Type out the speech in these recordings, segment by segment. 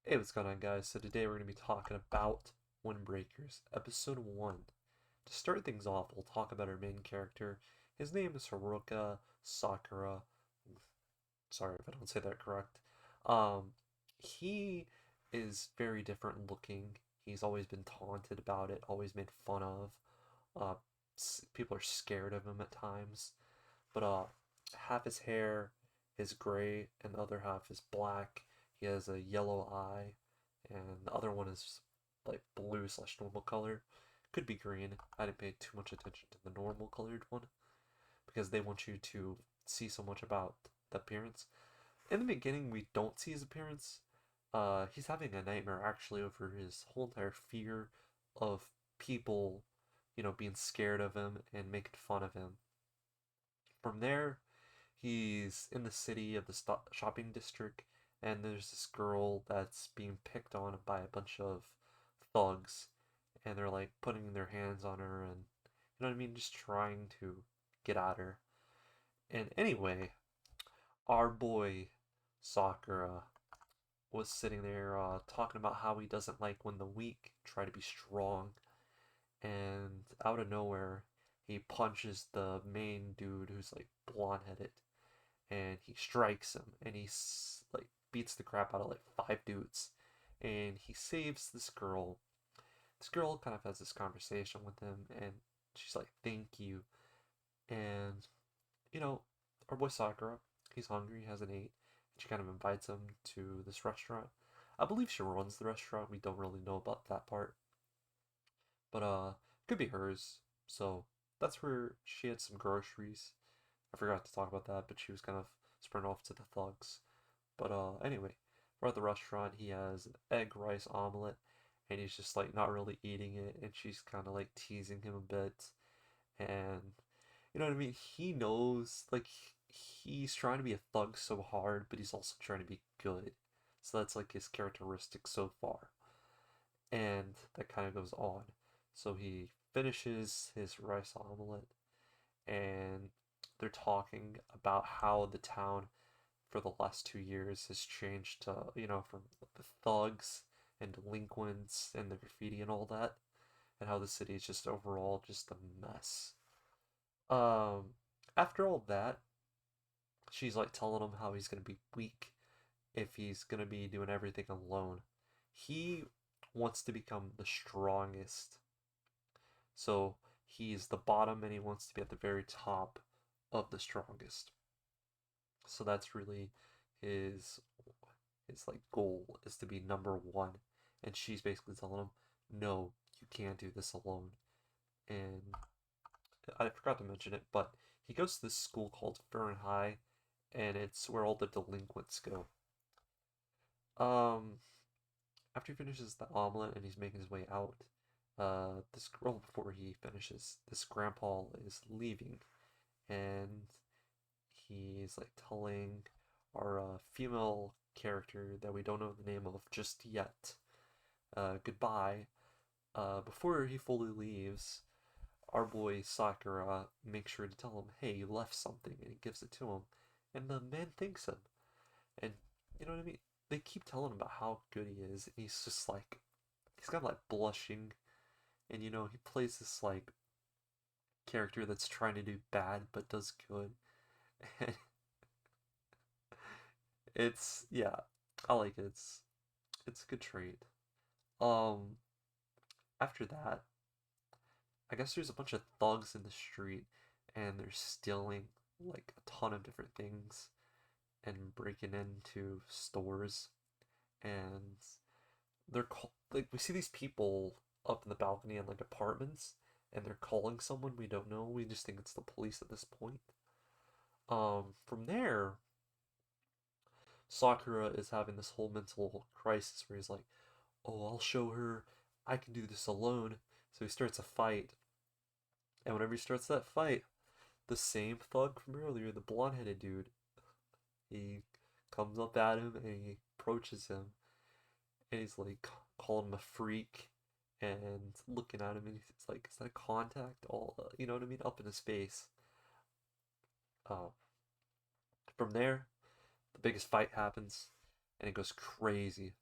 Hey, what's going on, guys? So today we're going to be talking about Windbreakers, Episode 1. To start things off, we'll talk about our main character. His name is Haruka Sakura. Sorry if I don't say that correct. Um, he is very different looking. He's always been taunted about it, always made fun of. Uh, People are scared of him at times. But half his hair is gray and the other half is black. He has a yellow eye, and the other one is like blue slash normal color. Could be green. I didn't pay too much attention to the normal colored one because they want you to see so much about the appearance. In the beginning, we don't see his appearance. He's having a nightmare actually over his whole entire fear of people, being scared of him and making fun of him. From there, he's in the city of the shopping district, and there's this girl that's being picked on by a bunch of thugs, and they're like putting their hands on her, and you know what I mean, just trying to get at her. And anyway, our boy Sakura was sitting there talking about how he doesn't like when the weak try to be strong, and out of nowhere, he punches the main dude who's like blonde headed and he strikes him and like beats the crap out of like five dudes and he saves this girl. This girl kind of has this conversation with him and she's like, thank you. And you know, our boy Sakura, he's hungry, he hasn't ate. She kind of invites him to this restaurant. I believe she runs the restaurant. We don't really know about that part, but could be hers. So that's where she had some groceries. I forgot to talk about that, but she was kind of sprinting off to the thugs. But anyway, we're at the restaurant. He has an egg rice omelet, and he's just like not really eating it, and she's kind of like teasing him a bit, and you know what I mean. He knows like he's trying to be a thug so hard, but he's also trying to be good. So that's like his characteristic so far, and that kind of goes on. So he finishes his rice omelet, and they're talking about how the town for the last 2 years has changed to, from the thugs and delinquents and the graffiti and all that, and how the city is just overall just a mess. Um, After all that, she's like telling him how he's gonna be weak if he's gonna be doing everything alone. He wants to become the strongest, so he's the bottom and he wants to be at the very top of the strongest. So that's really his his like goal is to be number one. And she's basically telling him, no, you can't do this alone. And I forgot to mention it, but he goes to this school called Fern High, and it's where all the delinquents go. Um, After he finishes the omelet and he's making his way out, this girl before he finishes, this grandpa is leaving, and he's like telling our female character that we don't know the name of just yet goodbye. Before he fully leaves, our boy Sakura makes sure to tell him, hey, you left something, and he gives it to him. And the man thanks him. And you know what I mean? They keep telling him about how good he is, and he's just like, he's kind of like blushing. And he plays this like character that's trying to do bad but does good. And yeah, I like it. It's a good trait. Um, After that, I guess there's a bunch of thugs in the street and they're stealing like a ton of different things and breaking into stores and like we see these people up in the balcony in like apartments and they're calling someone we don't know. We just think it's the police at this point. From there, Sakura is having this whole mental crisis where he's like, "Oh, I'll show her I can do this alone." So he starts a fight, and whenever he starts that fight, the same thug from earlier, the blonde headed dude, he comes up at him and he approaches him and he's like calling him a freak and looking at him and he's like, is that a contact? All you know what I mean? Up in his face. Uh, from there, the biggest fight happens and it goes crazy.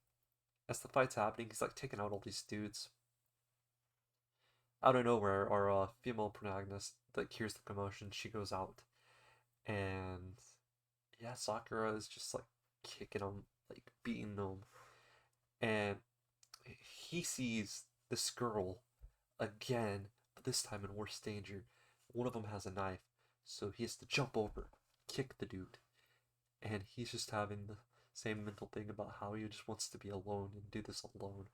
as the fight's happening, he's like taking out all these dudes. Out of nowhere, our female protagonist that hears the commotion, she goes out, and yeah, Sakura is just like kicking him, like beating him, and he sees this girl again, but this time in worse danger. One of them has a knife, so he has to jump over, kick the dude, and he's just having the same mental thing about how he just wants to be alone and do this alone.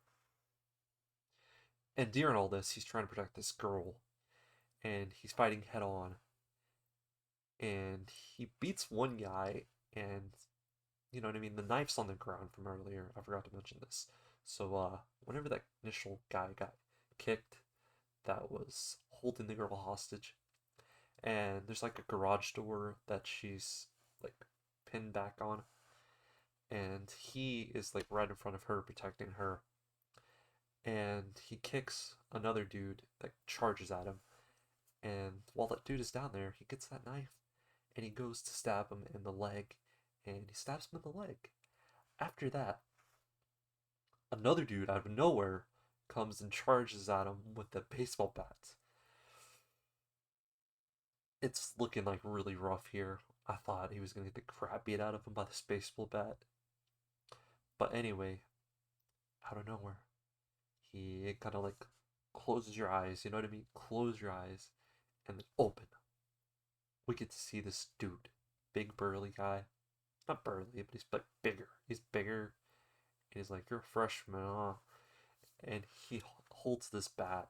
And during all this, he's trying to protect this girl, and he's fighting head on, and he beats one guy, and you know what I mean? The knife's on the ground from earlier. I forgot to mention this. So, whenever that initial guy got kicked, that was holding the girl hostage, and there's like a garage door that she's like pinned back on, and he is like right in front of her protecting her, and he kicks another dude that charges at him, and while that dude is down there, he gets that knife, and he goes to stab him in the leg, and he stabs him in the leg. After that, another dude out of nowhere comes and charges at him with a baseball bat. It's looking like really rough here. I thought he was gonna get the crap beat out of him by this baseball bat. But anyway, out of nowhere, he kind of like closes your eyes, you know what I mean? Close your eyes and then open. We get to see this dude, big burly guy. Not burly, but he's like bigger. He's bigger. And he's like, "You're a freshman, huh?" And he holds this bat.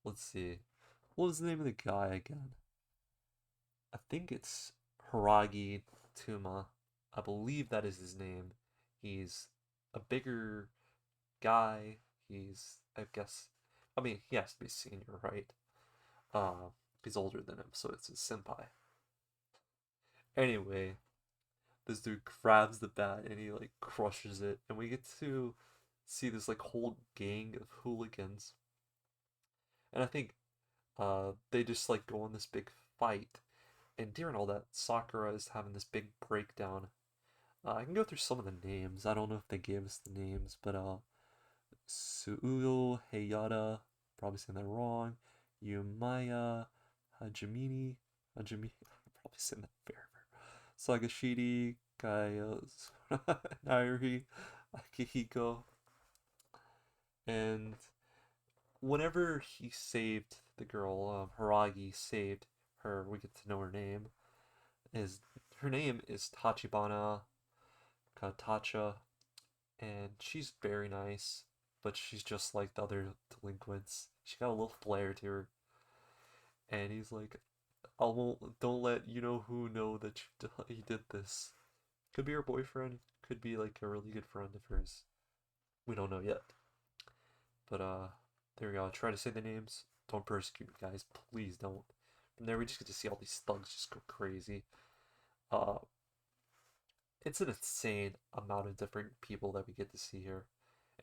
Let's see. What was the name of the guy again? I think it's Hiragi Tuma. I believe that is his name. He's a bigger guy. I guess, I mean, he has to be senior, right? Uh, he's older than him, so it's his senpai. Anyway, this dude grabs the bat and he like crushes it, and we get to see this like whole gang of hooligans. And I think they just like go on this big fight, and during all that, Sakura is having this big breakdown. I can go through some of the names. I don't know if they gave us the names, but Suudo Hayata, probably saying that wrong. Yumaya Hajime, I'm probably saying that very, very. Sagashiri Kaios, Nairi, Akihiko, and whenever he saved the girl, Hiragi saved her. We get to know her name. Is Her name is Tachibana Katacha, and she's very nice, but she's just like the other delinquents. She got a little flair to her, and he's like, "I won't. Don't let you know who know that you did this. Could be her boyfriend. Could be like a really good friend of hers. We don't know yet. But there we go. I'll try to say the names. Don't persecute me, guys. Please don't." From there, we just get to see all these thugs just go crazy. Uh, it's an insane amount of different people that we get to see here,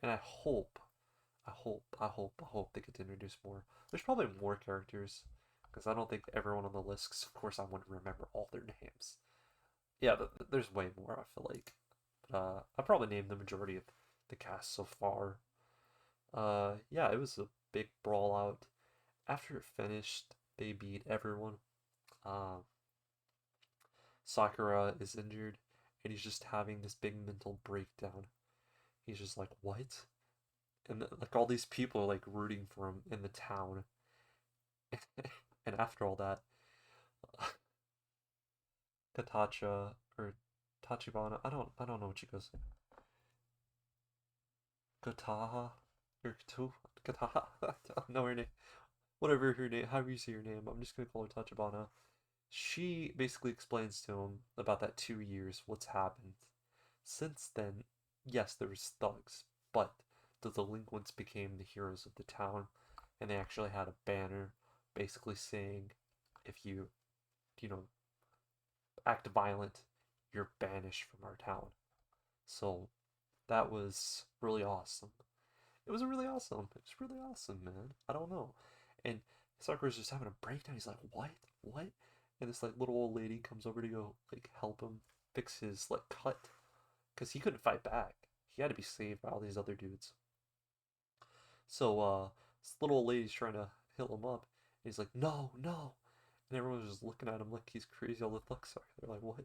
and I hope they get to introduce more. There's probably more characters, because I don't think everyone on the list. 'Cause of course, I wouldn't remember all their names. Yeah, but there's way more. I feel like, but I probably named the majority of the cast so far. Yeah, it was a big brawl out. After it finished, they beat everyone. Uh, Sakura is injured, and he's just having this big mental breakdown. He's just like, "What?" And like all these people are like rooting for him in the town. And after all that, Katacha or Tachibana, I don't know what she goes. Kataha or Kataha. I don't know her name. Whatever her name, however you say her name, I'm just gonna call her Tachibana. She basically explains to him about that 2 years, what's happened. Since then, yes, there was thugs, but the delinquents became the heroes of the town, and they actually had a banner basically saying, if you know, act violent, you're banished from our town. So that was really awesome. It was really awesome. It was really awesome, man. I don't know. And Sakura's just having a breakdown. He's like, "What? What?" And this like little old lady comes over to go like help him fix his like cut. because he couldn't fight back. He had to be saved by all these other dudes. So this little old lady's trying to heal him up. And he's like, no, no. And everyone's just looking at him like he's crazy. All the thugs are. They're like, what?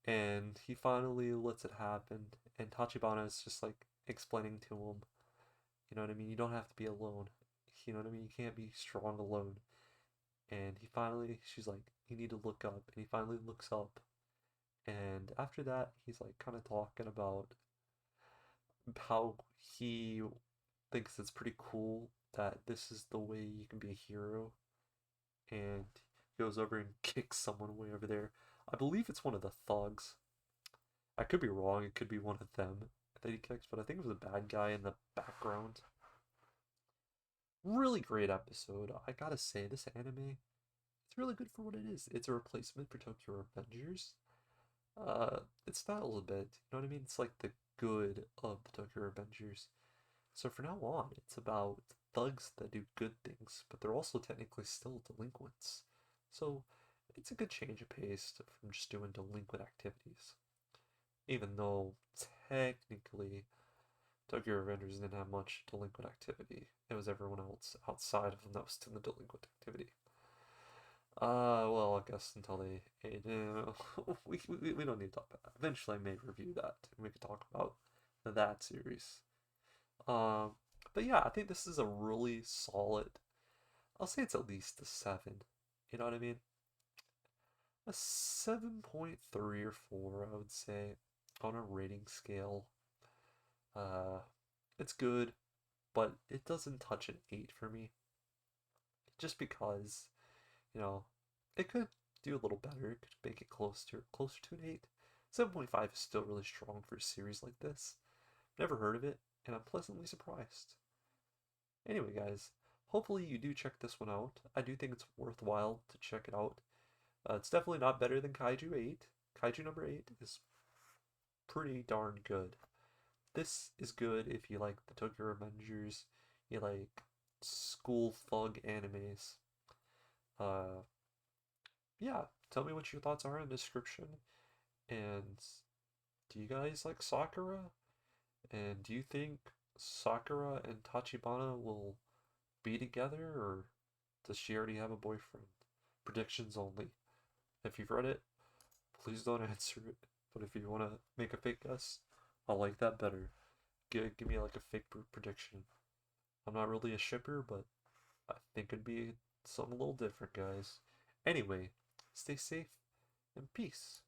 And he finally lets it happen. And Tachibana is just like explaining to him, you know what I mean? You don't have to be alone. You know what I mean? You can't be strong alone. And she's like, you need to look up. And he finally looks up. And after that, he's like kind of talking about how he thinks it's pretty cool that this is the way you can be a hero. And he goes over and kicks someone way over there. I believe it's one of the thugs. I could be wrong, it could be one of them that he kicks, but I think it was a bad guy in the background. Really great episode. I gotta say, this anime, it's really good for what it is. It's a replacement for Tokyo Revengers. It styles a bit, you know what I mean? It's like the good of the Tokyo Revengers. So from now on, it's about thugs that do good things, but they're also technically still delinquents. So it's a good change of pace from just doing delinquent activities. Even though technically Tokyo Revengers didn't have much delinquent activity. It was everyone else outside of them that was doing the delinquent activity. Well, I guess until they, we don't need to talk about that. Eventually, I may review that and we could talk about that series. Um, but yeah, I think this is a really solid. I'll say it's at least a 7. You know what I mean? A 7.3 or 4, I would say, on a rating scale. Uh, it's good, but it doesn't touch an 8 for me. Just because, you know, it could do a little better. It could make it closer to an 8. 7.5 is still really strong for a series like this. Never heard of it, and I'm pleasantly surprised. Anyway, guys, hopefully you do check this one out. I do think it's worthwhile to check it out. It's definitely not better than Kaiju 8. Kaiju number 8 is pretty darn good. This is good if you like the Tokyo Revengers, you like school thug animes. Uh, yeah, tell me what your thoughts are in the description. And do you guys like Sakura? And do you think Sakura and Tachibana will be together, or does she already have a boyfriend? Predictions only. If you've read it, please don't answer it. But if you want to make a fake guess, I like that better. Give me like a fake prediction. I'm not really a shipper, but I think it'd be something a little different, guys. Anyway, stay safe and peace.